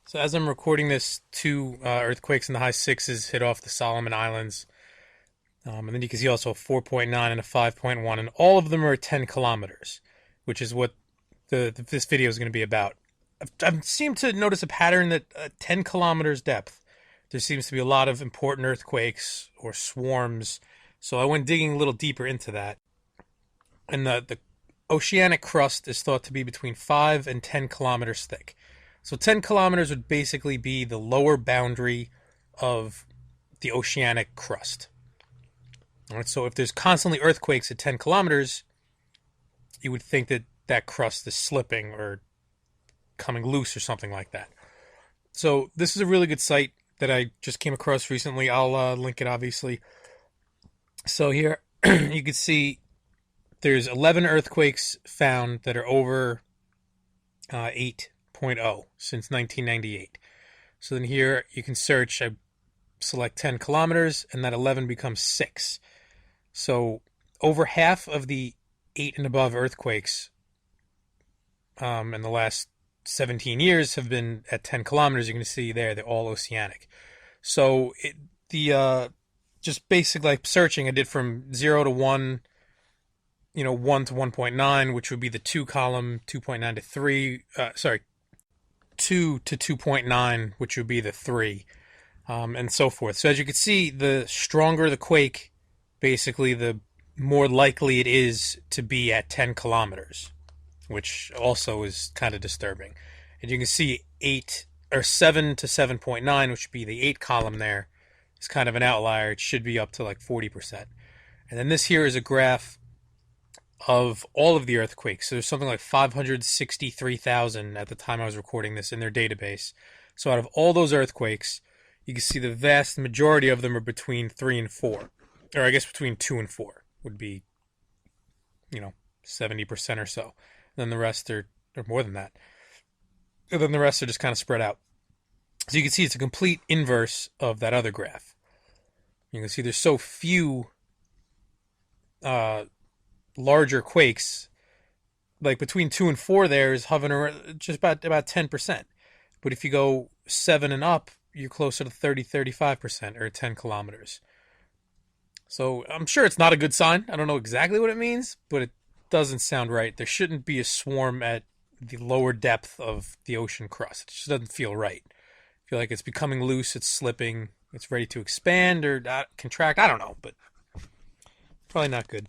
So as I'm recording this, two earthquakes in the high sixes hit off the Solomon Islands. And then you can see also a 4.9 and a 5.1, and all of them are 10 kilometers, which is what this video is going to be about. I've seemed to notice a pattern that 10 kilometers depth, there seems to be a lot of important earthquakes or swarms. So I went digging a little deeper into that. And the oceanic crust is thought to be between 5 and 10 kilometers thick. So 10 kilometers would basically be the lower boundary of the oceanic crust. All right, so if there's constantly earthquakes at 10 kilometers, you would think that that crust is slipping or coming loose or something like that. So this is a really good site that I just came across recently. I'll link it, obviously. So here you can see there's 11 earthquakes found that are over 8.0 since 1998. So then here you can search, I select 10 kilometers, and that 11 becomes 6. So over half of the 8 and above earthquakes in the last 17 years have been at 10 kilometers. You can see there they're all oceanic. So just basic like searching I did from 0 to 1, 1 to 1.9, which would be the 2 column, 2.9 to 3, 2 to 2.9, which would be the 3, and so forth. So as you can see, the stronger the quake, basically the more likely it is to be at 10 kilometers, which also is kind of disturbing. And you can see 7 to 7.9, which would be the 8 column there, is kind of an outlier. It should be up to like 40%. And then this here is a graph of all of the earthquakes. So there's something like 563,000 at the time I was recording this in their database. So out of all those earthquakes, you can see the vast majority of them are between 3 and 4. Or I guess between 2 and 4 would be, 70% or so. And then the rest are more than that. And then the rest are just kind of spread out. So you can see it's a complete inverse of that other graph. You can see there's so few larger quakes. Like between 2 and 4 there is hovering around just about 10%. But if you go 7 and up, you're closer to 30-35% or 10 kilometers. So I'm sure it's not a good sign. I don't know exactly what it means, but it doesn't sound right. There shouldn't be a swarm at the lower depth of the ocean crust. It just doesn't feel right. I feel like it's becoming loose, it's slipping, it's ready to expand or contract. I don't know, but probably not good.